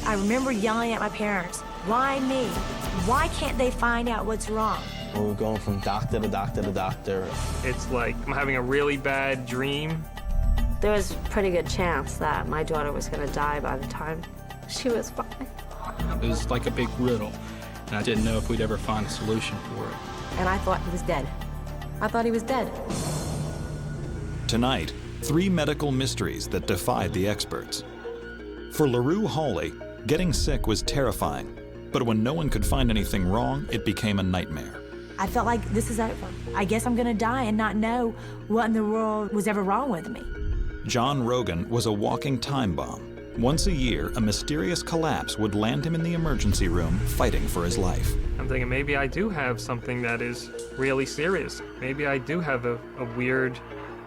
I remember yelling at my parents, why me? Why can't they find out what's wrong? We were going from doctor to doctor to doctor. It's like I'm having a really bad dream. There was a pretty good chance that my daughter was going to die by the time she was 5. It was like a big riddle, and I didn't know if we'd ever find a solution for it. And I thought he was dead. I thought he was dead. Tonight, 3 medical mysteries that defied the experts. For LaRue Holly, getting sick was terrifying, but when no one could find anything wrong, it became a nightmare. I felt like this is over. I guess I'm gonna die and not know what in the world was ever wrong with me. John Rogan was a walking time bomb. Once a year, a mysterious collapse would land him in the emergency room fighting for his life. I'm thinking maybe I do have something that is really serious. Maybe I do have a weird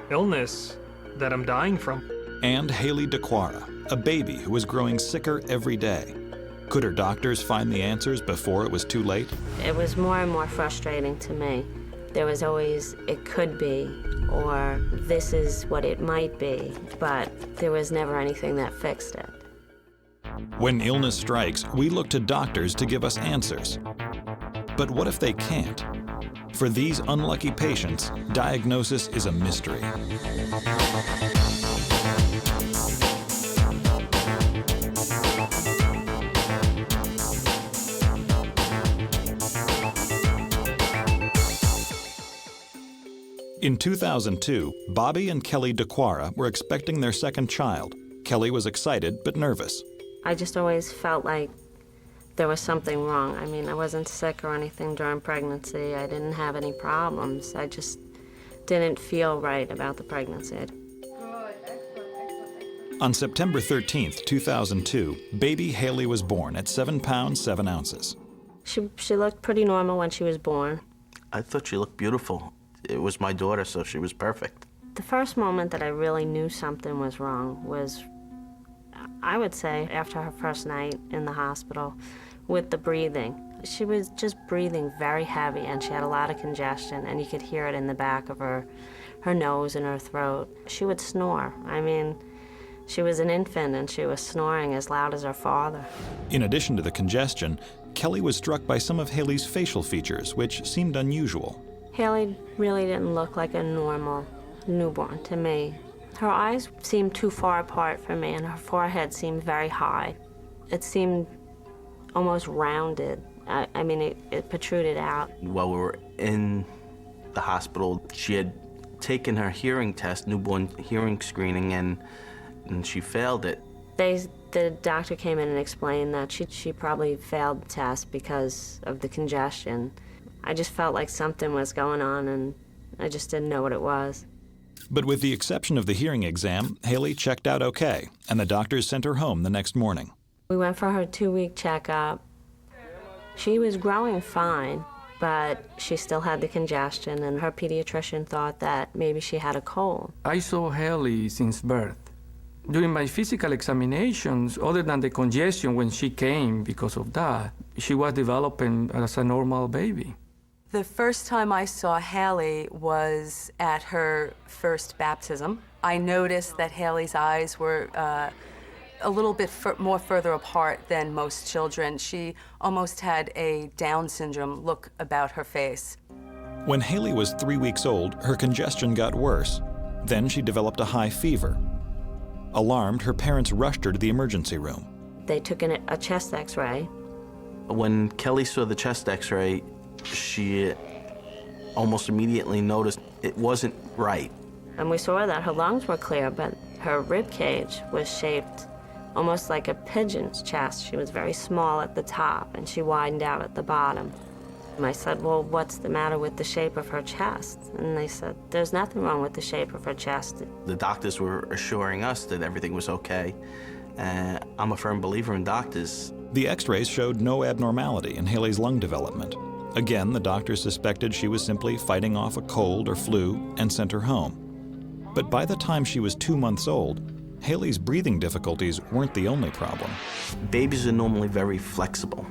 illness that I'm dying from. And Haley DeQuara, a baby who was growing sicker every day. Could her doctors find the answers before it was too late? It was more and more frustrating to me. There was always, it could be, or this is what it might be, but there was never anything that fixed it. When illness strikes, we look to doctors to give us answers. But what if they can't? For these unlucky patients, diagnosis is a mystery. In 2002, Bobby and Kelly DeQuara were expecting their second child. Kelly was excited but nervous. I just always felt like there was something wrong. I mean, I wasn't sick or anything during pregnancy. I didn't have any problems. I just didn't feel right about the pregnancy. On September 13th, 2002, baby Haley was born at 7 pounds, 7 ounces. She looked pretty normal when she was born. I thought she looked beautiful. It was my daughter, so she was perfect. The first moment that I really knew something was wrong was, I would say, after her first night in the hospital with the breathing. She was just breathing very heavy, and she had a lot of congestion, and you could hear it in the back of her nose and her throat. She would snore. I mean, she was an infant, and she was snoring as loud as her father. In addition to the congestion, Kelly was struck by some of Haley's facial features, which seemed unusual. Haley really didn't look like a normal newborn to me. Her eyes seemed too far apart for me, and her forehead seemed very high. It seemed almost rounded. I mean, it protruded out. While we were in the hospital, she had taken her hearing test, newborn hearing screening, and she failed it. The doctor came in and explained that she probably failed the test because of the congestion. I just felt like something was going on, and I just didn't know what it was. But with the exception of the hearing exam, Haley checked out okay, and the doctors sent her home the next morning. We went for her 2-week checkup. She was growing fine, but she still had the congestion, and her pediatrician thought that maybe she had a cold. I saw Haley since birth. During my physical examinations, other than the congestion when she came because of that, she was developing as a normal baby. The first time I saw Haley was at her first baptism. I noticed that Haley's eyes were a little bit more further apart than most children. She almost had a Down syndrome look about her face. When Haley was 3 weeks old, her congestion got worse. Then she developed a high fever. Alarmed, her parents rushed her to the emergency room. They took a chest x-ray. When Kelly saw the chest x-ray, she almost immediately noticed it wasn't right. And we saw that her lungs were clear, but her rib cage was shaped almost like a pigeon's chest. She was very small at the top, and she widened out at the bottom. And I said, well, what's the matter with the shape of her chest? And they said, there's nothing wrong with the shape of her chest. The doctors were assuring us that everything was okay. I'm a firm believer in doctors. The x-rays showed no abnormality in Haley's lung development. Again, the doctors suspected she was simply fighting off a cold or flu and sent her home. But by the time she was 2 months old, Haley's breathing difficulties weren't the only problem. Babies are normally very flexible.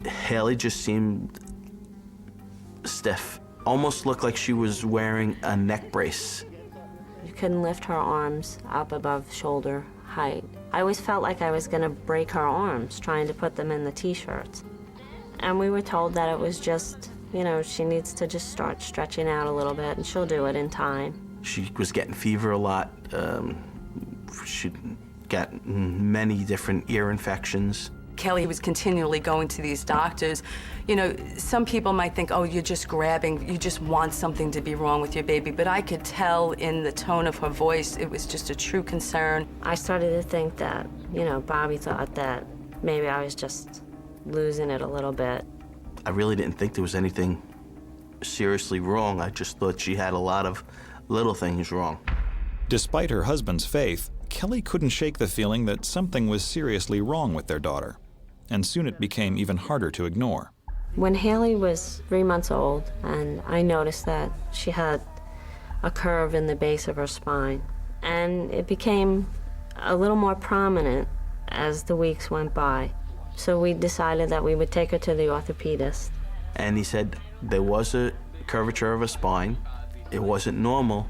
Haley just seemed stiff. Almost looked like she was wearing a neck brace. You couldn't lift her arms up above shoulder height. I always felt like I was gonna break her arms trying to put them in the t-shirts. And we were told that it was just, you know, she needs to just start stretching out a little bit and she'll do it in time. She was getting fever a lot. She got many different ear infections. Kelly was continually going to these doctors. You know, some people might think, oh, you're just grabbing, you just want something to be wrong with your baby, but I could tell in the tone of her voice it was just a true concern. I started to think that, you know, Bobby thought that maybe I was just losing it a little bit. I really didn't think there was anything seriously wrong. I just thought she had a lot of little things wrong. Despite her husband's faith, Kelly couldn't shake the feeling that something was seriously wrong with their daughter, and soon it became even harder to ignore. When Haley was 3 months old, and I noticed that she had a curve in the base of her spine, and it became a little more prominent as the weeks went by. So we decided that we would take her to the orthopedist. And he said there was a curvature of her spine. It wasn't normal,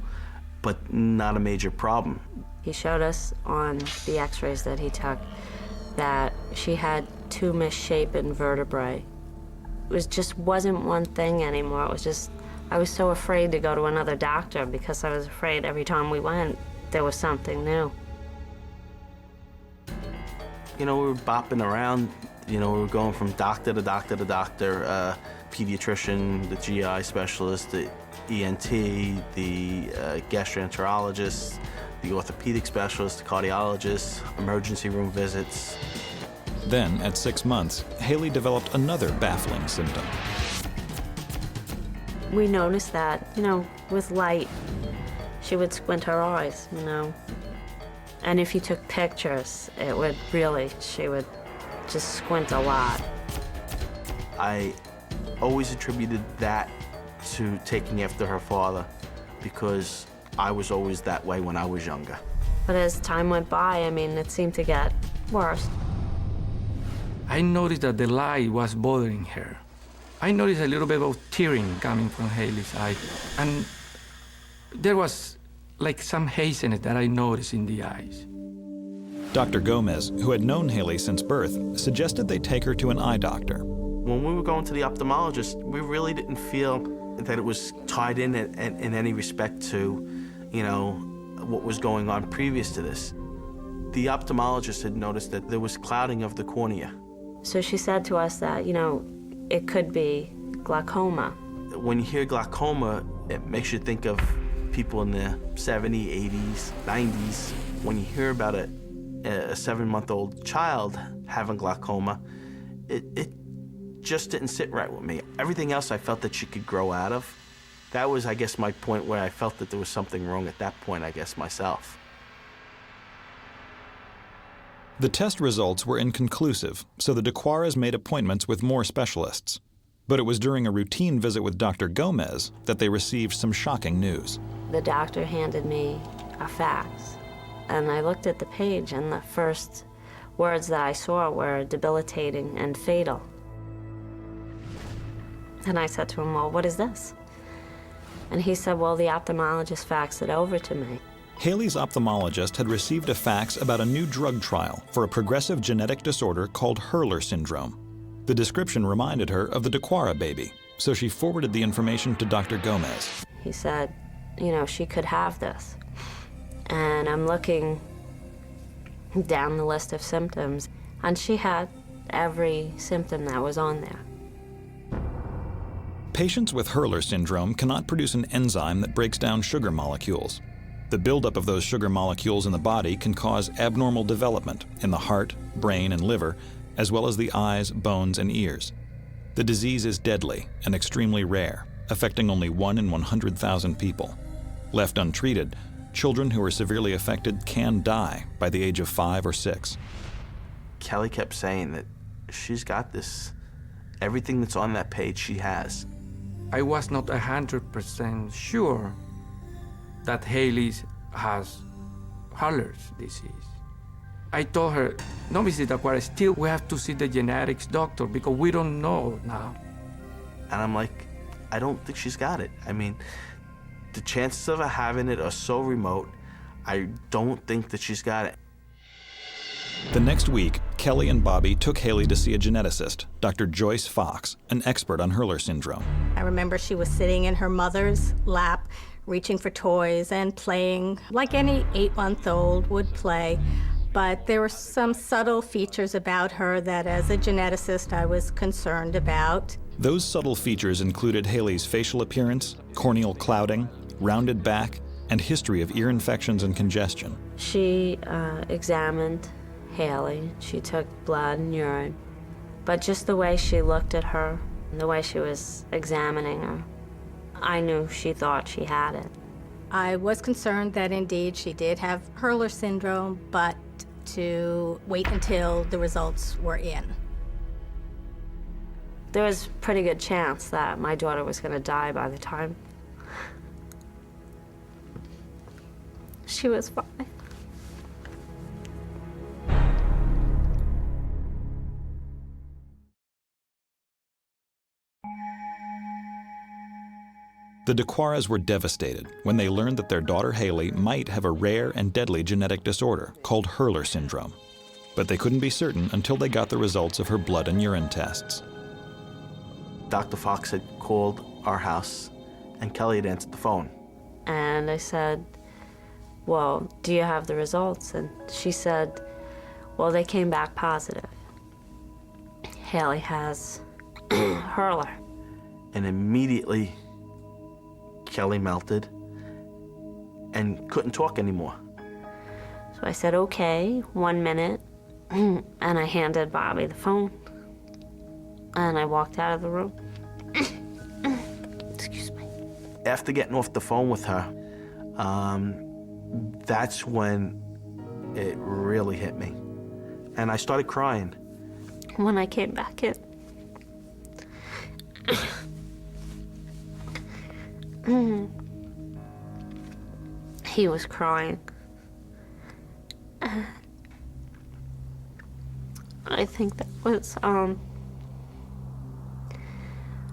but not a major problem. He showed us on the x-rays that he took that she had 2 misshapen vertebrae. It just wasn't one thing anymore. It was just, I was so afraid to go to another doctor because I was afraid every time we went, there was something new. You know, we were bopping around. You know, we were going from doctor to doctor to doctor, pediatrician, the GI specialist, the ENT, the gastroenterologist, the orthopedic specialist, the cardiologist, emergency room visits. Then, at 6 months, Haley developed another baffling symptom. We noticed that, you know, with light, she would squint her eyes, you know. And if you took pictures, it would really, she would just squint a lot. I always attributed that to taking after her father because I was always that way when I was younger. But as time went by, I mean, it seemed to get worse. I noticed that the light was bothering her. I noticed a little bit of tearing coming from Haley's eye. And there was like some haziness that I noticed in the eyes. Dr. Gomez, who had known Haley since birth, suggested they take her to an eye doctor. When we were going to the ophthalmologist, we really didn't feel that it was tied in any respect to, you know, what was going on previous to this. The ophthalmologist had noticed that there was clouding of the cornea. So she said to us that, you know, it could be glaucoma. When you hear glaucoma, it makes you think of people in the 70s, 80s, 90s. When you hear about a 7-month-old child having glaucoma, it just didn't sit right with me. Everything else I felt that she could grow out of. That was, I guess, my point where I felt that there was something wrong at that point, I guess, myself. The test results were inconclusive, so the DeQuaras made appointments with more specialists. But it was during a routine visit with Dr. Gomez that they received some shocking news. The doctor handed me a fax, and I looked at the page, and the first words that I saw were debilitating and fatal. And I said to him, well, what is this? And he said, well, the ophthalmologist faxed it over to me. Haley's ophthalmologist had received a fax about a new drug trial for a progressive genetic disorder called Hurler syndrome. The description reminded her of the DeQuara baby, so she forwarded the information to Dr. Gomez. He said, you know, she could have this. And I'm looking down the list of symptoms, and she had every symptom that was on there. Patients with Hurler syndrome cannot produce an enzyme that breaks down sugar molecules. The buildup of those sugar molecules in the body can cause abnormal development in the heart, brain, and liver, as well as the eyes, bones, and ears. The disease is deadly and extremely rare, affecting only 1 in 100,000 people. Left untreated, children who are severely affected can die by the age of 5 or 6. Kelly kept saying that she's got this. Everything that's on that page, she has. I was not 100% sure that Haley has Hurler's disease. I told her, no, Mrs. DeQuara, still we have to see the genetics doctor because we don't know now. And I'm like, I don't think she's got it. I mean, The chances of her having it are so remote, I don't think that she's got it. The next week, Kelly and Bobby took Haley to see a geneticist, Dr. Joyce Fox, an expert on Hurler syndrome. I remember she was sitting in her mother's lap, reaching for toys and playing like any 8-month-old would play. But there were some subtle features about her that, as a geneticist, I was concerned about. Those subtle features included Haley's facial appearance, corneal clouding, rounded back, and history of ear infections and congestion. She examined Haley. She took blood and urine. But just the way she looked at her, and the way she was examining her, I knew she thought she had it. I was concerned that indeed she did have Hurler syndrome, but to wait until the results were in. There was a pretty good chance that my daughter was going to die by the time she was 5. The DeQuaras were devastated when they learned that their daughter Haley might have a rare and deadly genetic disorder called Hurler syndrome. But they couldn't be certain until they got the results of her blood and urine tests. Dr. Fox had called our house, and Kelly had answered the phone. And I said, well, do you have the results? And she said, well, they came back positive. Haley has Hurler. And immediately, Kelly melted and couldn't talk anymore. So I said, okay, 1 minute. And I handed Bobby the phone. And I walked out of the room. Excuse me. After getting off the phone with her, that's when it really hit me. And I started crying. When I came back in, he was crying. I think that was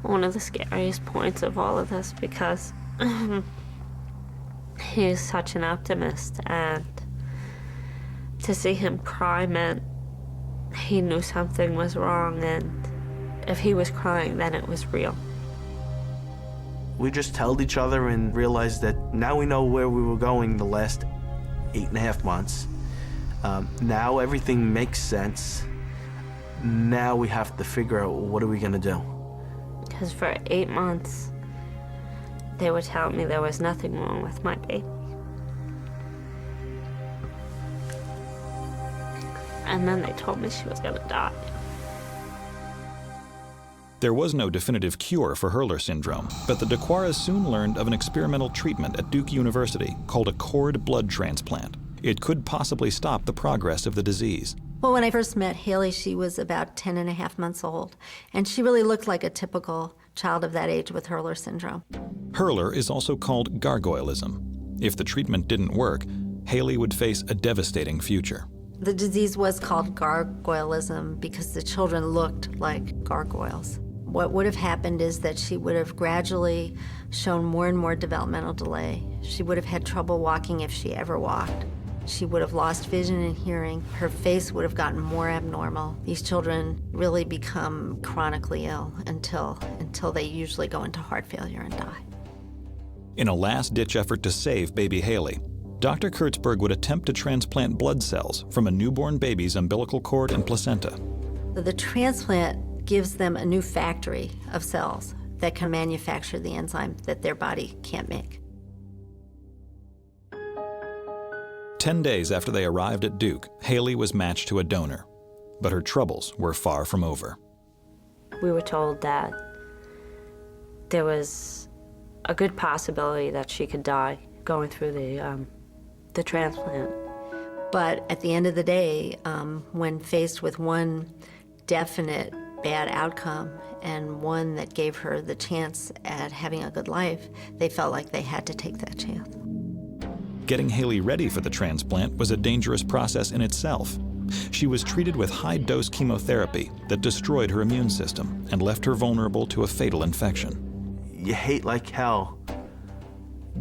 one of the scariest points of all of this, because he is such an optimist, and to see him cry meant he knew something was wrong, and if he was crying, then it was real. We just held each other and realized that now we know where we were going the last 8.5 months. Now everything makes sense. Now we have to figure out, what are we gonna do? Because for 8 months, they were telling me there was nothing wrong with my baby. And then they told me she was gonna die. There was no definitive cure for Hurler syndrome, but the DeQuaras soon learned of an experimental treatment at Duke University called a cord blood transplant. It could possibly stop the progress of the disease. Well, when I first met Haley, she was about 10 and a half months old, and she really looked like a typical child of that age with Hurler syndrome. Hurler is also called gargoylism. If the treatment didn't work, Haley would face a devastating future. The disease was called gargoylism because the children looked like gargoyles. What would have happened is that she would have gradually shown more and more developmental delay. She would have had trouble walking if she ever walked. She would have lost vision and hearing. Her face would have gotten more abnormal. These children really become chronically ill until they usually go into heart failure and die. In a last-ditch effort to save baby Haley, Dr. Kurtzberg would attempt to transplant blood cells from a newborn baby's umbilical cord and placenta. The transplant gives them a new factory of cells that can manufacture the enzyme that their body can't make. 10 days after they arrived at Duke, Haley was matched to a donor, but her troubles were far from over. We were told that there was a good possibility that she could die going through the transplant. But at the end of the day, when faced with one definite bad outcome and one that gave her the chance at having a good life, they felt like they had to take that chance. Getting Haley ready for the transplant was a dangerous process in itself. She was treated with high-dose chemotherapy that destroyed her immune system and left her vulnerable to a fatal infection. You hate like hell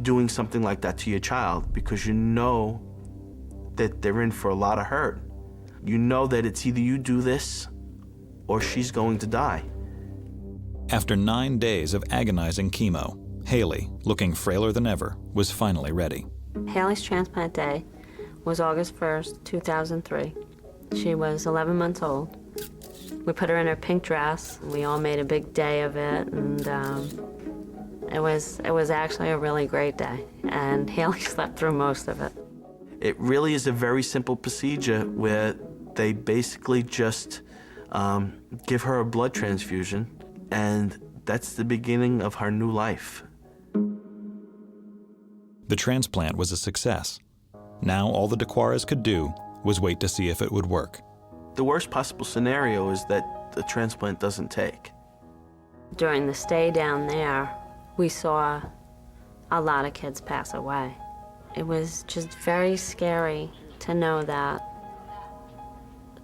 doing something like that to your child because you know that they're in for a lot of hurt. You know that it's either you do this or she's going to die. After 9 days of agonizing chemo, Haley, looking frailer than ever, was finally ready. Haley's transplant day was August 1st, 2003. She was 11 months old. We put her in her pink dress. We all made a big day of it, and it was actually a really great day, and Haley slept through most of it. It really is a very simple procedure where they basically just give her a blood transfusion, and that's the beginning of her new life. The transplant was a success. Now all the DeQuaras could do was wait to see if it would work. The worst possible scenario is that the transplant doesn't take. During the stay down there, we saw a lot of kids pass away. It was just very scary to know that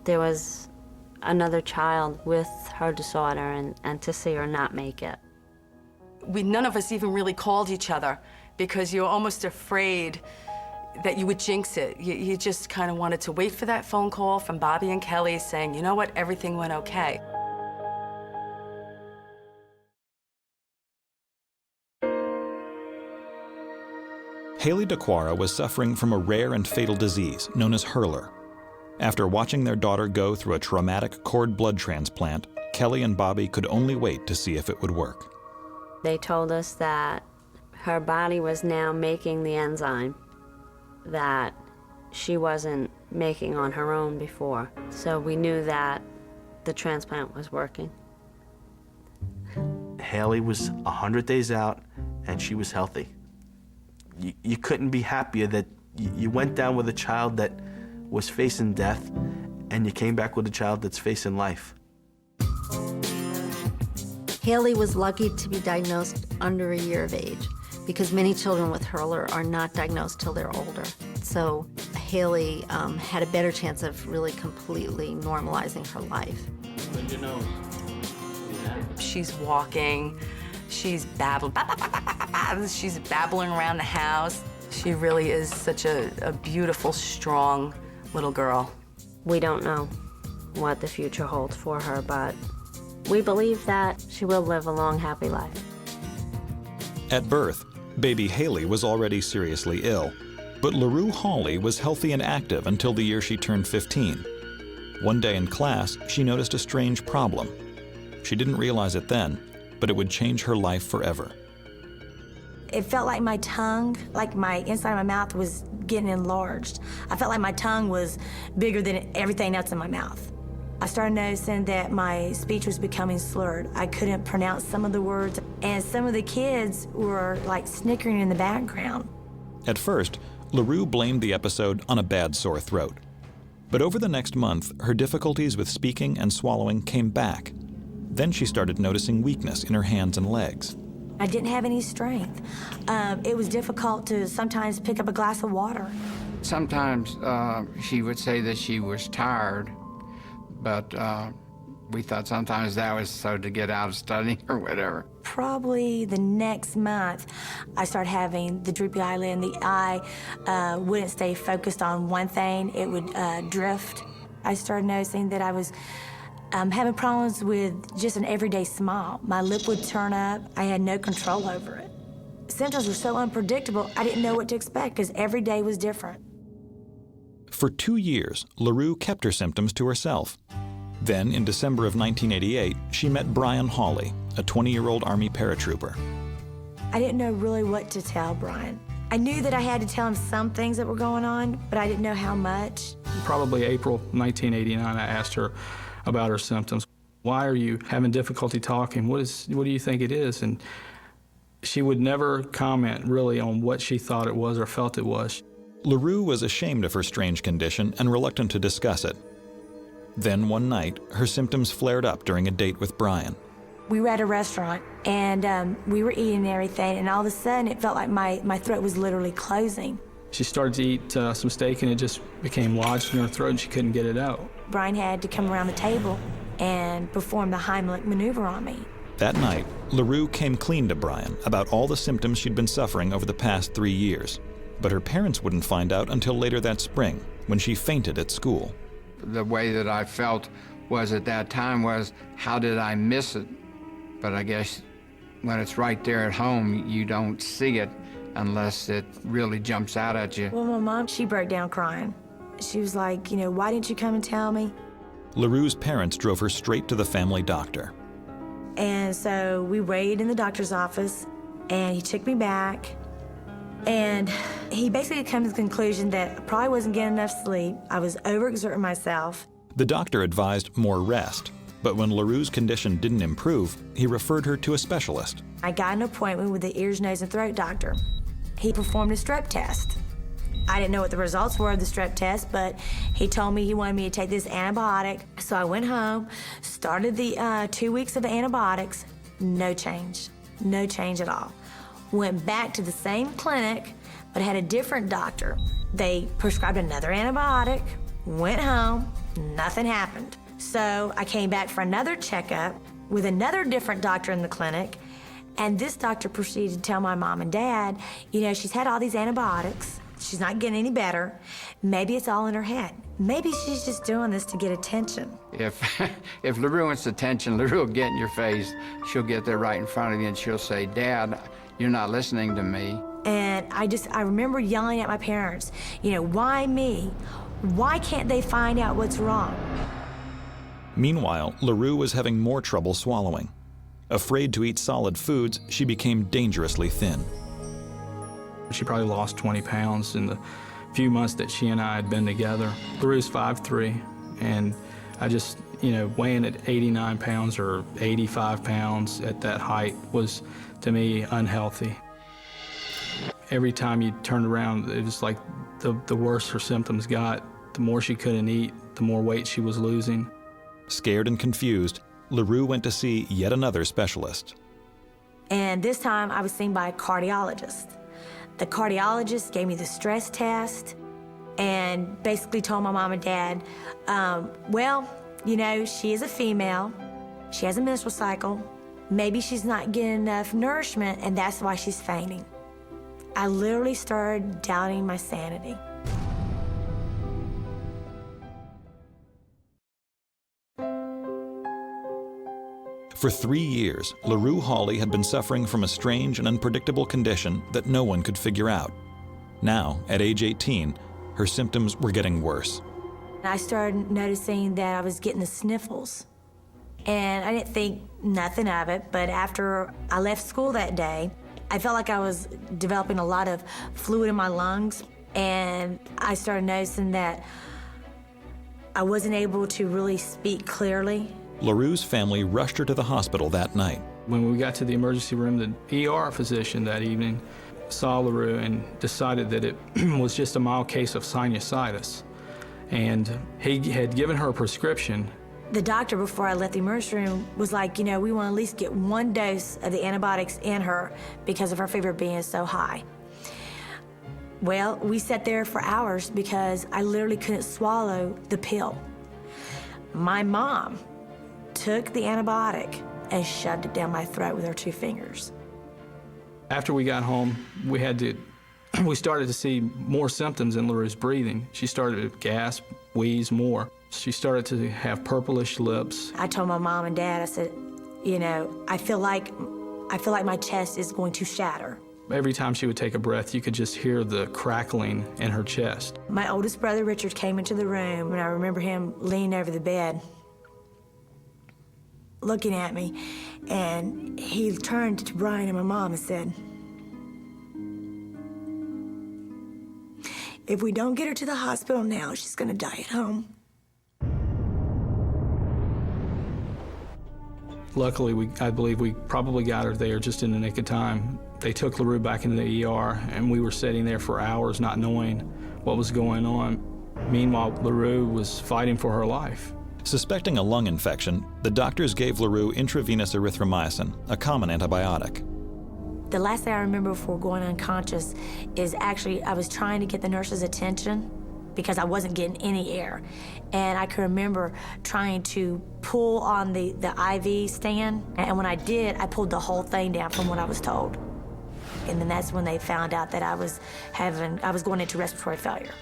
there was another child with her disorder and to see her not make it. None of us even really called each other because you're almost afraid that you would jinx it. You just kind of wanted to wait for that phone call from Bobby and Kelly saying, you know what, everything went okay. Haley DeQuara was suffering from a rare and fatal disease known as Hurler. After watching their daughter go through a traumatic cord blood transplant, Kelly and Bobby could only wait to see if it would work. They told us that her body was now making the enzyme that she wasn't making on her own before. So we knew that the transplant was working. Haley was 100 days out, and she was healthy. You couldn't be happier that you went down with a child that was facing death, and you came back with a child that's facing life. Haley was lucky to be diagnosed under a year of age because many children with Hurler are not diagnosed till they're older. So Haley had a better chance of really completely normalizing her life. She's walking, she's babbling, she's babbling around the house. She really is such a beautiful, strong little girl. We don't know what the future holds for her, but we believe that she will live a long, happy life. At birth, baby Haley was already seriously ill, but LaRue Holly was healthy and active until the year she turned 15. One day in class, she noticed a strange problem. She didn't realize it then, but it would change her life forever. It felt like my tongue, like my inside of my mouth was getting enlarged. I felt like my tongue was bigger than everything else in my mouth. I started noticing that my speech was becoming slurred. I couldn't pronounce some of the words, and some of the kids were like snickering in the background. At first, LaRue blamed the episode on a bad sore throat. But over the next month, her difficulties with speaking and swallowing came back. Then she started noticing weakness in her hands and legs. I didn't have any strength. It was difficult to sometimes pick up a glass of water. Sometimes she would say that she was tired, but we thought sometimes that was so to get out of studying or whatever. Probably the next month, I started having the droopy eyelid, and the eye wouldn't stay focused on one thing. It would drift. I started noticing that I was having problems with just an everyday smile. My lip would turn up. I had no control over it. Symptoms were so unpredictable, I didn't know what to expect because every day was different. For 2 years, LaRue kept her symptoms to herself. Then, in December of 1988, she met Brian Hawley, a 20-year-old Army paratrooper. I didn't know really what to tell Brian. I knew that I had to tell him some things that were going on, but I didn't know how much. Probably April 1989, I asked her about her symptoms. Why are you having difficulty talking? What do you think it is? And she would never comment really on what she thought it was or felt it was. LaRue was ashamed of her strange condition and reluctant to discuss it. Then one night, her symptoms flared up during a date with Brian. We were at a restaurant, and we were eating and everything, and all of a sudden it felt like my throat was literally closing. She started to eat some steak, and it just became lodged in her throat, and she couldn't get it out. Brian had to come around the table and perform the Heimlich maneuver on me. That night, LaRue came clean to Brian about all the symptoms she'd been suffering over the past 3 years. But her parents wouldn't find out until later that spring, when she fainted at school. The way that I felt was at that time was, how did I miss it? But I guess when it's right there at home, you don't see it unless it really jumps out at you. Well, my mom, she broke down crying. She was like, why didn't you come and tell me? LaRue's parents drove her straight to the family doctor. And so we waited in the doctor's office, and he took me back. And he basically came to the conclusion that I probably wasn't getting enough sleep. I was overexerting myself. The doctor advised more rest, but when LaRue's condition didn't improve, he referred her to a specialist. I got an appointment with the ears, nose, and throat doctor. He performed a strep test. I didn't know what the results were of the strep test, but he told me he wanted me to take this antibiotic. So I went home, started the 2 weeks of antibiotics, no change at all. Went back to the same clinic, but had a different doctor. They prescribed another antibiotic, went home, nothing happened. So I came back for another checkup with another different doctor in the clinic, and this doctor proceeded to tell my mom and dad, she's had all these antibiotics, she's not getting any better, maybe it's all in her head. Maybe she's just doing this to get attention. If LaRue wants attention, LaRue will get in your face. She'll get there right in front of you and she'll say, Dad, you're not listening to me. And I remember yelling at my parents, why me? Why can't they find out what's wrong? Meanwhile, LaRue was having more trouble swallowing. Afraid to eat solid foods, she became dangerously thin. She probably lost 20 pounds in the few months that she and I had been together. LaRue's 5'3", and I just, weighing at 89 pounds or 85 pounds at that height was, to me, unhealthy. Every time you turned around, it was like the worse her symptoms got, the more she couldn't eat, the more weight she was losing. Scared and confused, LaRue went to see yet another specialist. And this time I was seen by a cardiologist. The cardiologist gave me the stress test and basically told my mom and dad, she is a female, she has a menstrual cycle, maybe she's not getting enough nourishment and that's why she's fainting. I literally started doubting my sanity. For 3 years, LaRue Holly had been suffering from a strange and unpredictable condition that no one could figure out. Now, at age 18, her symptoms were getting worse. I started noticing that I was getting the sniffles. And I didn't think nothing of it, but after I left school that day, I felt like I was developing a lot of fluid in my lungs, and I started noticing that I wasn't able to really speak clearly. LaRue's family rushed her to the hospital that night. When we got to the emergency room, the ER physician that evening saw LaRue and decided that it was just a mild case of sinusitis. And he had given her a prescription. The doctor, before I left the emergency room, was like, we want to at least get 1 dose of the antibiotics in her because of her fever being so high. Well, we sat there for hours because I literally couldn't swallow the pill. My mom took the antibiotic and shoved it down my throat with her 2 fingers. After we got home, we started to see more symptoms in LaRue's breathing. She started to gasp, wheeze more. She started to have purplish lips. I told my mom and dad, I said, I feel like my chest is going to shatter. Every time she would take a breath, you could just hear the crackling in her chest. My oldest brother, Richard, came into the room, and I remember him leaning over the bed, looking at me, and he turned to Brian and my mom and said, if we don't get her to the hospital now, she's gonna die at home. Luckily, I believe we probably got her there just in the nick of time. They took LaRue back into the ER, and we were sitting there for hours not knowing what was going on. Meanwhile, LaRue was fighting for her life. Suspecting a lung infection, the doctors gave LaRue intravenous erythromycin, a common antibiotic. The last thing I remember before going unconscious is actually I was trying to get the nurse's attention because I wasn't getting any air. And I can remember trying to pull on the IV stand, and when I did, I pulled the whole thing down from what I was told. And then that's when they found out that I was going into respiratory failure.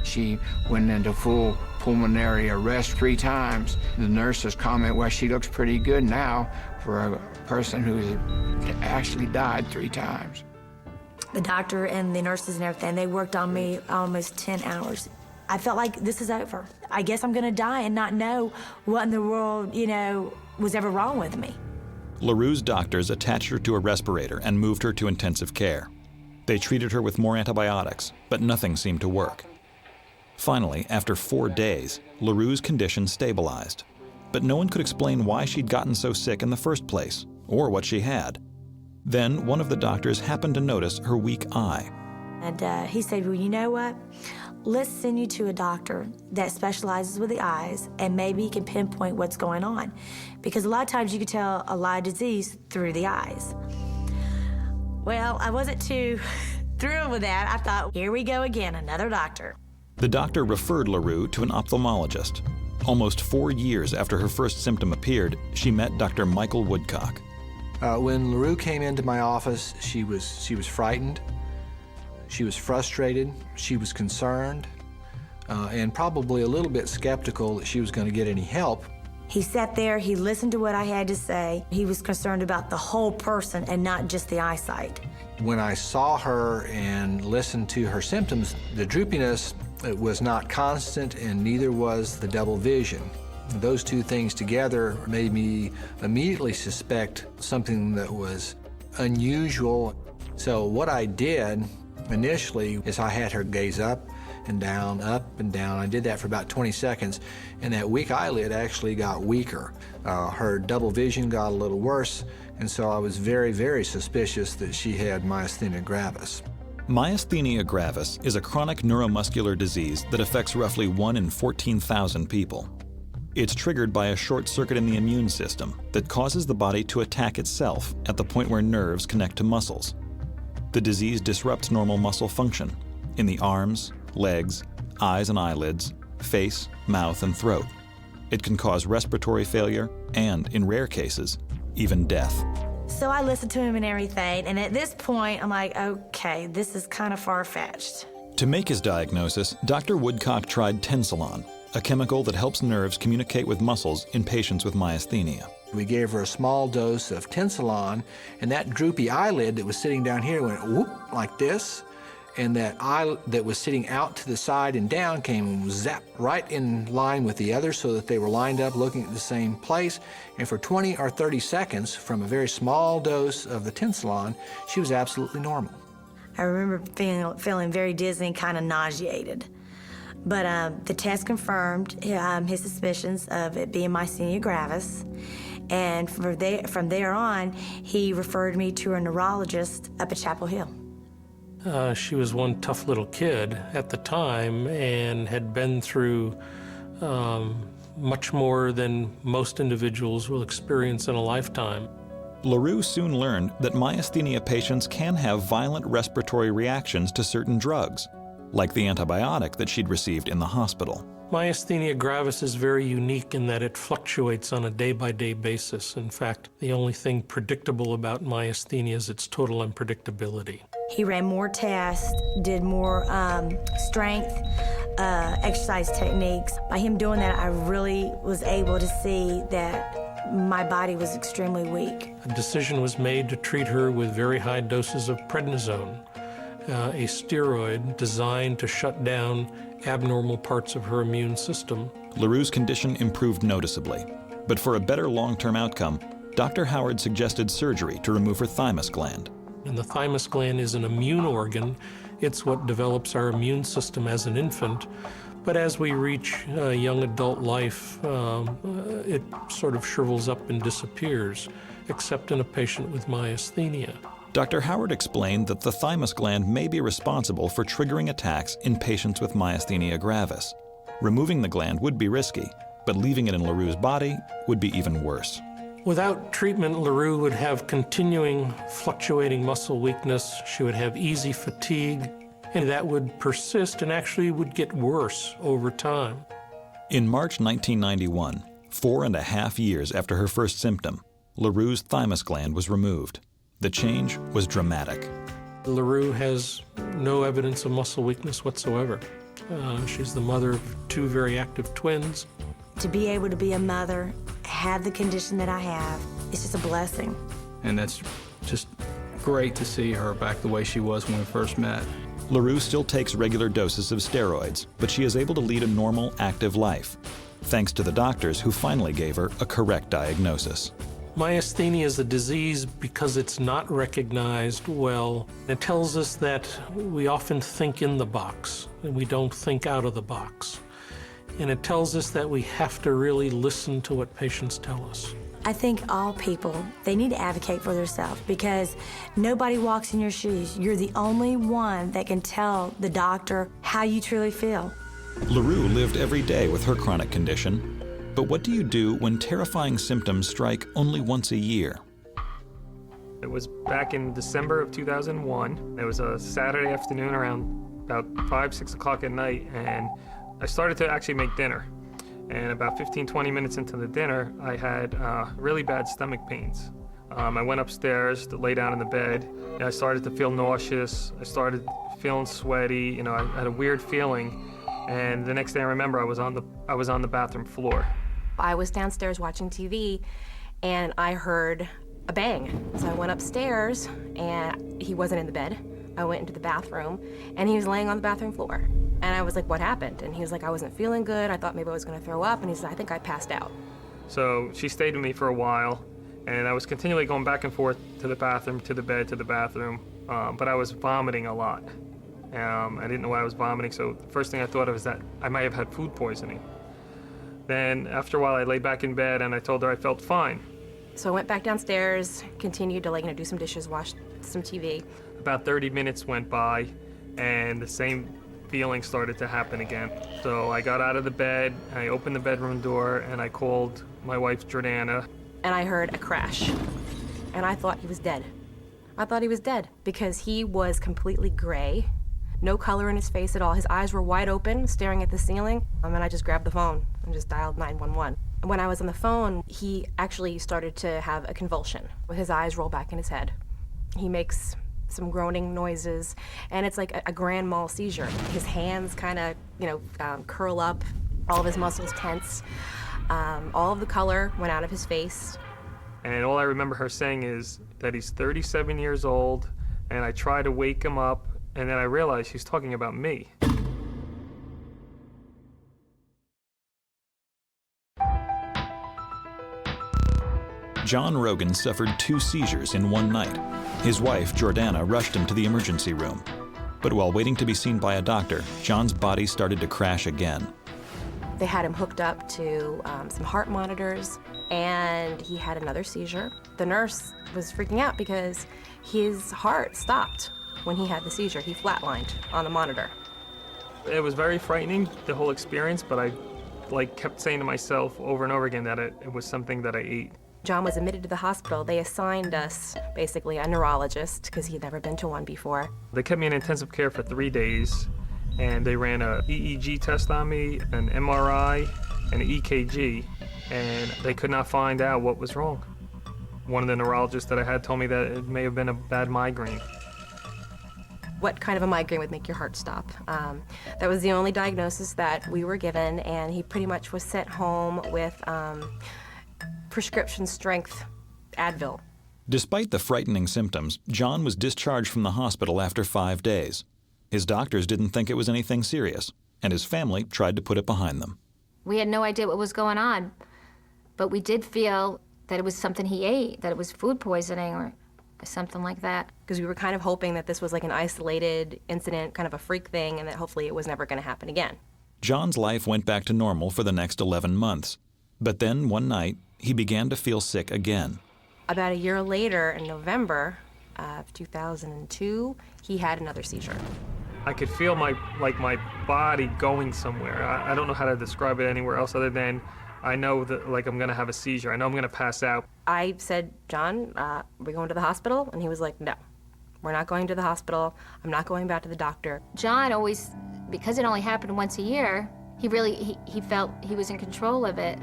She went into full pulmonary arrest 3 times. The nurses comment, well, she looks pretty good now for a person who's actually died 3 times. The doctor and the nurses and everything, they worked on me almost 10 hours. I felt like this is over. I guess I'm gonna die and not know what in the world, was ever wrong with me. LaRue's doctors attached her to a respirator and moved her to intensive care. They treated her with more antibiotics, but nothing seemed to work. Finally, after 4 days, LaRue's condition stabilized. But no one could explain why she'd gotten so sick in the first place, or what she had. Then, one of the doctors happened to notice her weak eye. And he said, well, you know what? Let's send you to a doctor that specializes with the eyes, and maybe he can pinpoint what's going on. Because a lot of times you can tell a lot of disease through the eyes. Well, I wasn't too thrilled with that. I thought, here we go again, another doctor. The doctor referred LaRue to an ophthalmologist. Almost 4 years after her first symptom appeared, she met Dr. Michael Woodcock. When LaRue came into my office, she was frightened, she was frustrated, she was concerned, and probably a little bit skeptical that she was going to get any help. He sat there, he listened to what I had to say. He was concerned about the whole person and not just the eyesight. When I saw her and listened to her symptoms, the droopiness was not constant, and neither was the double vision. Those 2 things together made me immediately suspect something that was unusual. So what I did initially is I had her gaze up and down, up and down. I did that for about 20 seconds, and that weak eyelid actually got weaker. Her double vision got a little worse, and so I was very, very suspicious that she had myasthenia gravis. Myasthenia gravis is a chronic neuromuscular disease that affects roughly 1 in 14,000 people. It's triggered by a short circuit in the immune system that causes the body to attack itself at the point where nerves connect to muscles. The disease disrupts normal muscle function in the arms, legs, eyes and eyelids, face, mouth, and throat. It can cause respiratory failure and, in rare cases, even death. So I listened to him and everything, and at this point, I'm like, okay, this is kind of far-fetched. To make his diagnosis, Dr. Woodcock tried tensilon, a chemical that helps nerves communicate with muscles in patients with myasthenia. We gave her a small dose of tensilon, and that droopy eyelid that was sitting down here went whoop like this, and that eye that was sitting out to the side and down came and zap right in line with the other so that they were lined up looking at the same place. And for 20 or 30 seconds, from a very small dose of the tensilon, she was absolutely normal. I remember feeling very dizzy and kind of nauseated. But the test confirmed his suspicions of it being myasthenia gravis. And from there on, he referred me to a neurologist up at Chapel Hill. She was one tough little kid at the time and had been through much more than most individuals will experience in a lifetime. LaRue soon learned that myasthenia patients can have violent respiratory reactions to certain drugs, like the antibiotic that she'd received in the hospital. Myasthenia gravis is very unique in that it fluctuates on a day-by-day basis. In fact, the only thing predictable about myasthenia is its total unpredictability. He ran more tests, did more strength, exercise techniques. By him doing that, I really was able to see that my body was extremely weak. A decision was made to treat her with very high doses of prednisone, a steroid designed to shut down abnormal parts of her immune system. LaRue's condition improved noticeably, but for a better long-term outcome, Dr. Howard suggested surgery to remove her thymus gland. And the thymus gland is an immune organ. It's what develops our immune system as an infant. But as we reach young adult life, it sort of shrivels up and disappears, except in a patient with myasthenia. Dr. Howard explained that the thymus gland may be responsible for triggering attacks in patients with myasthenia gravis. Removing the gland would be risky, but leaving it in LaRue's body would be even worse. Without treatment, LaRue would have continuing fluctuating muscle weakness. She would have easy fatigue. and that would persist and actually would get worse over time. In March 1991, 4.5 years after her first symptom, LaRue's thymus gland was removed. The change was dramatic. LaRue has no evidence of muscle weakness whatsoever. She's the mother of 2 very active twins. To be able to be a mother, have the condition that I have, it's just a blessing. And that's just great to see her back the way she was when we first met. LaRue still takes regular doses of steroids, but she is able to lead a normal, active life, thanks to the doctors who finally gave her a correct diagnosis. Myasthenia is a disease because it's not recognized well. It tells us that we often think in the box, and we don't think out of the box. And it tells us that we have to really listen to what patients tell us. I think all people, they need to advocate for themselves because nobody walks in your shoes. You're the only one that can tell the doctor how you truly feel. LaRue lived every day with her chronic condition. But what do you do when terrifying symptoms strike only once a year? It was back in December of 2001. It was a Saturday afternoon around about 5, 6 o'clock at night, and I started to actually make dinner. And about 15, 20 minutes into the dinner, I had really bad stomach pains. I went upstairs to lay down in the bed, and I started to feel nauseous. I started feeling sweaty. You know, I had a weird feeling. And the next thing I remember, I was on the bathroom floor. I was downstairs watching TV, and I heard a bang. So I went upstairs, and he wasn't in the bed. I went into the bathroom, and he was laying on the bathroom floor. And I was like, what happened? And he was like, I wasn't feeling good. I thought maybe I was gonna throw up. And he said, I think I passed out. So she stayed with me for a while, and I was continually going back and forth to the bathroom, to the bed, to the bathroom, but I was vomiting a lot. I didn't know why I was vomiting, so the first thing I thought of was that I might have had food poisoning. Then after a while, I lay back in bed, and I told her I felt fine. So I went back downstairs, continued to do some dishes, watch some TV. About 30 minutes went by, and the same feeling started to happen again. So I got out of the bed, I opened the bedroom door, and I called my wife, Jordana. And I heard a crash, and I thought he was dead. I thought he was dead because he was completely gray, no color in his face at all. His eyes were wide open, staring at the ceiling, and I just grabbed the phone and just dialed 911. When I was on the phone, he actually started to have a convulsion. His eyes roll back in his head. He makes some groaning noises, and it's like a grand mal seizure. His hands kind of, curl up, all of his muscles tense. All of the color went out of his face. And all I remember her saying is that he's 37 years old, and I try to wake him up, and then I realized she's talking about me. John Rogan suffered 2 seizures in one night. His wife, Jordana, rushed him to the emergency room. But while waiting to be seen by a doctor, John's body started to crash again. They had him hooked up to some heart monitors, and he had another seizure. The nurse was freaking out because his heart stopped when he had the seizure. He flatlined on the monitor. It was very frightening, the whole experience, but I kept saying to myself over and over again that it was something that I ate. John was admitted to the hospital. They assigned us basically a neurologist because he'd never been to one before. They kept me in intensive care for 3 days, and they ran a EEG test on me, an MRI, and an EKG, and they could not find out what was wrong. One of the neurologists that I had told me that it may have been a bad migraine. What kind of a migraine would make your heart stop? That was the only diagnosis that we were given, and he pretty much was sent home with prescription strength Advil. Despite the frightening symptoms, John was discharged from the hospital after 5 days. His doctors didn't think it was anything serious, and his family tried to put it behind them. We had no idea what was going on, but we did feel that it was something he ate, that it was food poisoning or something like that. Because we were kind of hoping that this was like an isolated incident, kind of a freak thing, and that hopefully it was never going to happen again. John's life went back to normal for the next 11 months. But then one night, he began to feel sick again. About a year later, in November of 2002, he had another seizure. I could feel my body going somewhere. I don't know how to describe it anywhere else other than I know that I'm gonna have a seizure. I know I'm gonna pass out. I said, John, are we going to the hospital? And he was like, no, We're not going to the hospital. I'm not going back to the doctor. John always, because it only happened once a year, he felt he was in control of it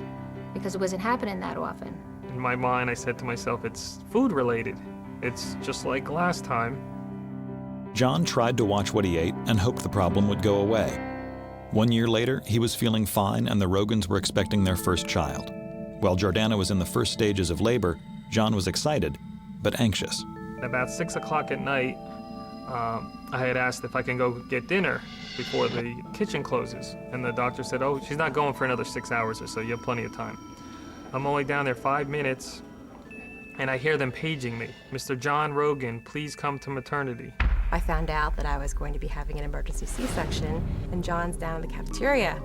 because it wasn't happening that often. In my mind, I said to myself, it's food related. It's just like last time. John tried to watch what he ate and hoped the problem would go away. 1 year later, he was feeling fine and the Rogans were expecting their first child. While Jordana was in the first stages of labor, John was excited, but anxious. About 6 o'clock at night, I had asked if I can go get dinner before the kitchen closes. And the doctor said, oh, she's not going for another 6 hours or so. You have plenty of time. I'm only down there 5 minutes, and I hear them paging me. Mr. John Rogan, please come to maternity. I found out that I was going to be having an emergency C-section, and John's down in the cafeteria.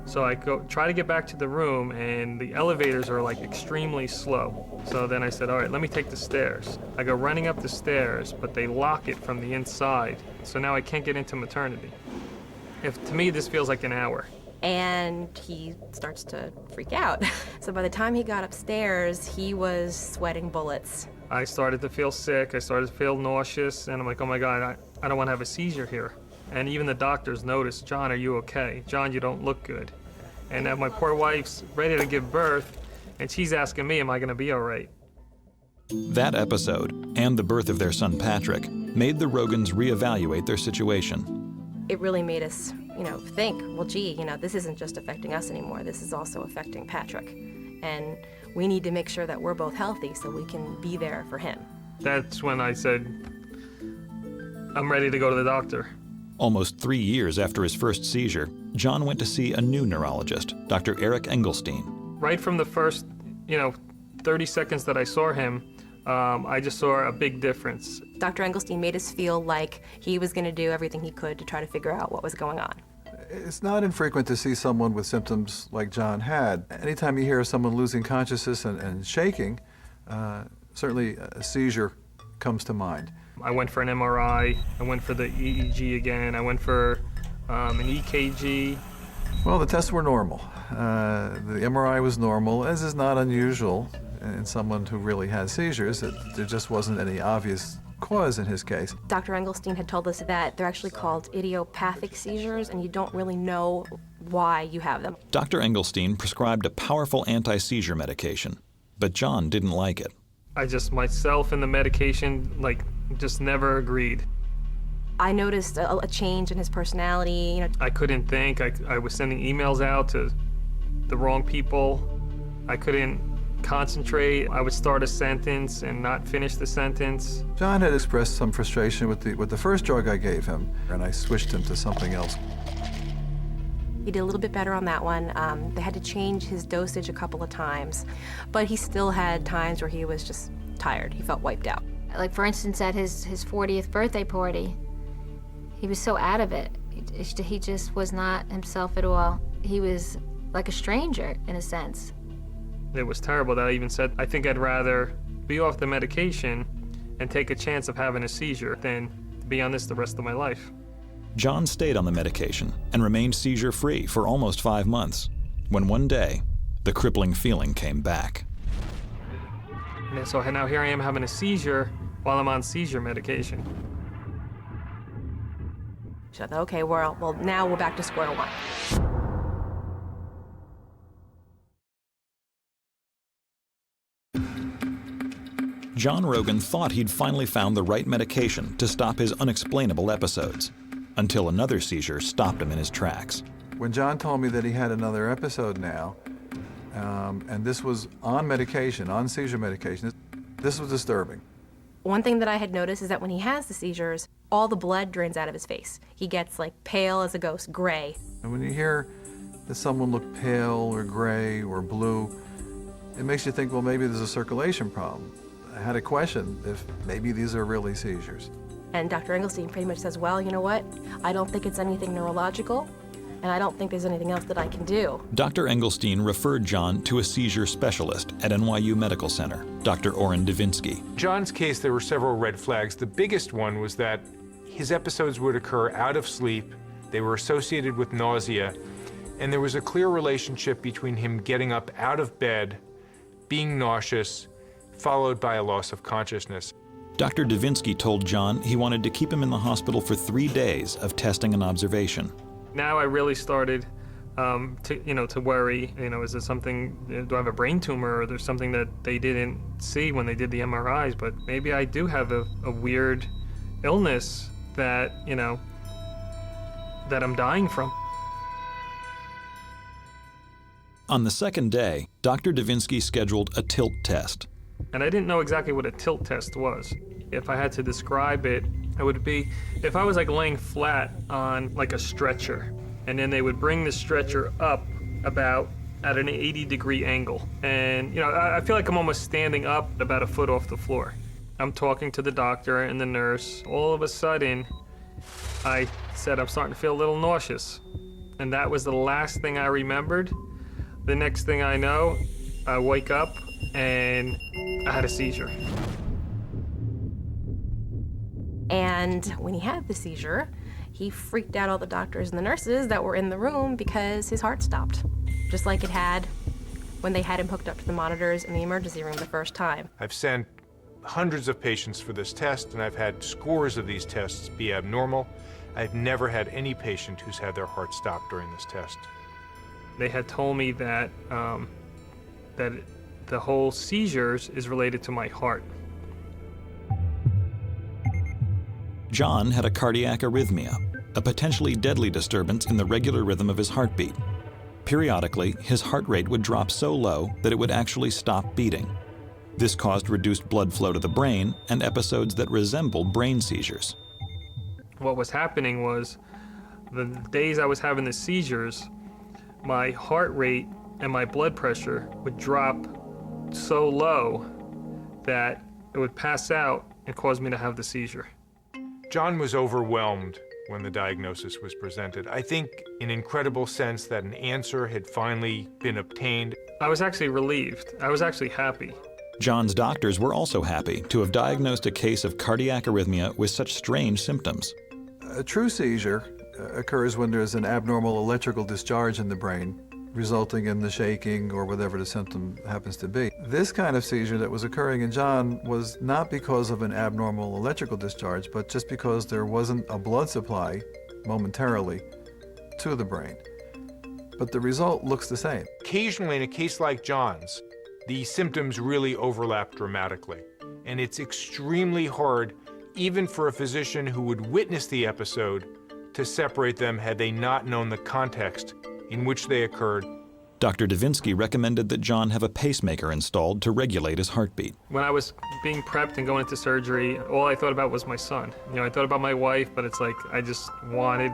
So I try to get back to the room, and the elevators are like extremely slow. So then I said, all right, let me take the stairs. I go running up the stairs, but they lock it from the inside. So now I can't get into maternity. To me, this feels like an hour. And he starts to freak out. So by the time he got upstairs, he was sweating bullets. I started to feel sick. I started to feel nauseous, and I'm like, oh my God, I don't want to have a seizure here. And even the doctors noticed, John, are you okay? John, you don't look good. And now my poor wife's ready to give birth, and she's asking me, am I going to be all right? That episode, and the birth of their son Patrick, made the Rogans reevaluate their situation. It really made us, think, well, gee, this isn't just affecting us anymore. This is also affecting Patrick. And we need to make sure that we're both healthy so we can be there for him. That's when I said, I'm ready to go to the doctor. Almost 3 years after his first seizure, John went to see a new neurologist, Dr. Eric Engelstein. Right from the first, 30 seconds that I saw him, I just saw a big difference. Dr. Engelstein made us feel like he was going to do everything he could to try to figure out what was going on. It's not infrequent to see someone with symptoms like John had. Anytime you hear someone losing consciousness and shaking, certainly a seizure comes to mind. I went for an MRI, I went for the EEG again, I went for an EKG. Well, the tests were normal. The MRI was normal, as is not unusual in someone who really has seizures. There just wasn't any obvious cause in his case. Dr. Engelstein had told us that they're actually called idiopathic seizures, and you don't really know why you have them. Dr. Engelstein prescribed a powerful anti-seizure medication, but John didn't like it. Myself and the medication, just never agreed. I noticed a change in his personality. I couldn't think. I was sending emails out to the wrong people. I couldn't concentrate. I would start a sentence and not finish the sentence. John had expressed some frustration with the first drug I gave him, and I switched him to something else. He did a little bit better on that one. They had to change his dosage a couple of times, but he still had times where he was just tired. He felt wiped out. Like, for instance, at his 40th birthday party, he was so out of it. He just was not himself at all. He was like a stranger, in a sense. It was terrible that I even said, I think I'd rather be off the medication and take a chance of having a seizure than to be on this the rest of my life. John stayed on the medication and remained seizure-free for almost 5 months, when one day, the crippling feeling came back. And so now here I am having a seizure while I'm on seizure medication. So I thought, okay, well, now we're back to square one. John Rogan thought he'd finally found the right medication to stop his unexplainable episodes, until another seizure stopped him in his tracks. When John told me that he had another episode now, and this was on medication, on seizure medication, this was disturbing. One thing that I had noticed is that when he has the seizures, all the blood drains out of his face. He gets pale as a ghost, gray. And when you hear that someone look pale or gray or blue, it makes you think, well, maybe there's a circulation problem. I had a question if maybe these are really seizures. And Dr. Engelstein pretty much says, well, you know what? I don't think it's anything neurological, and I don't think there's anything else that I can do. Dr. Engelstein referred John to a seizure specialist at NYU Medical Center, Dr. Orrin Davinsky. John's case, there were several red flags. The biggest one was that his episodes would occur out of sleep, they were associated with nausea, and there was a clear relationship between him getting up out of bed, being nauseous, followed by a loss of consciousness. Dr. Davinsky told John he wanted to keep him in the hospital for 3 days of testing and observation. Now I really started to worry, is there something, do I have a brain tumor, or there's something that they didn't see when they did the MRIs, but maybe I do have a weird illness that, that I'm dying from. On the second day, Dr. Davinsky scheduled a tilt test. And I didn't know exactly what a tilt test was. If I had to describe it, it would be if I was like laying flat on like a stretcher, and then they would bring the stretcher up about at an 80-degree angle. And, I feel like I'm almost standing up about a foot off the floor. I'm talking to the doctor and the nurse. All of a sudden, I said, I'm starting to feel a little nauseous. And that was the last thing I remembered. The next thing I know, I wake up and I had a seizure. And when he had the seizure, he freaked out all the doctors and the nurses that were in the room because his heart stopped, just like it had when they had him hooked up to the monitors in the emergency room the first time. I've sent hundreds of patients for this test, and I've had scores of these tests be abnormal. I've never had any patient who's had their heart stopped during this test. They had told me that, that the whole seizures is related to my heart. John had a cardiac arrhythmia, a potentially deadly disturbance in the regular rhythm of his heartbeat. Periodically, his heart rate would drop so low that it would actually stop beating. This caused reduced blood flow to the brain and episodes that resembled brain seizures. What was happening was, the days I was having the seizures, my heart rate and my blood pressure would drop so low that it would pass out and cause me to have the seizure. John was overwhelmed when the diagnosis was presented. I think in incredible sense that an answer had finally been obtained. I was actually relieved. I was actually happy. John's doctors were also happy to have diagnosed a case of cardiac arrhythmia with such strange symptoms. A true seizure occurs when there's an abnormal electrical discharge in the brain, resulting in the shaking or whatever the symptom happens to be. This kind of seizure that was occurring in John was not because of an abnormal electrical discharge, but just because there wasn't a blood supply momentarily to the brain. But the result looks the same. Occasionally, in a case like John's, the symptoms really overlap dramatically. And it's extremely hard, even for a physician who would witness the episode, to separate them had they not known the context in which they occurred. Dr. Davinsky recommended that John have a pacemaker installed to regulate his heartbeat. When I was being prepped and going into surgery, all I thought about was my son. I thought about my wife, but it's like I just wanted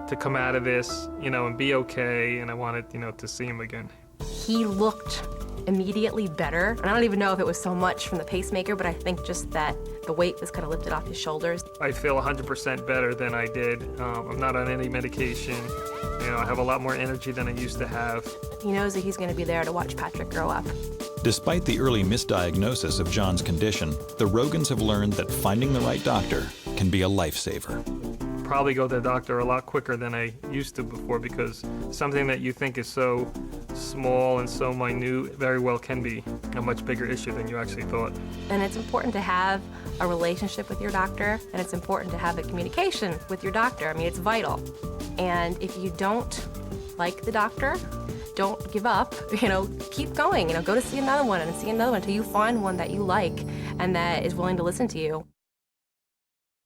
to come out of this, and be okay, and I wanted, to see him again. He looked immediately better. And I don't even know if it was so much from the pacemaker, but I think just that the weight was kind of lifted off his shoulders. I feel 100% better than I did. I'm not on any medication. I have a lot more energy than I used to have. He knows that he's going to be there to watch Patrick grow up. Despite the early misdiagnosis of John's condition, the Rogans have learned that finding the right doctor can be a lifesaver. Probably go to the doctor a lot quicker than I used to before, because something that you think is so small and so minute very well can be a much bigger issue than you actually thought. And it's important to have a relationship with your doctor, and it's important to have a communication with your doctor. I mean, it's vital. And if you don't like the doctor, don't give up, keep going, go to see another one and see another one until you find one that you like and that is willing to listen to you.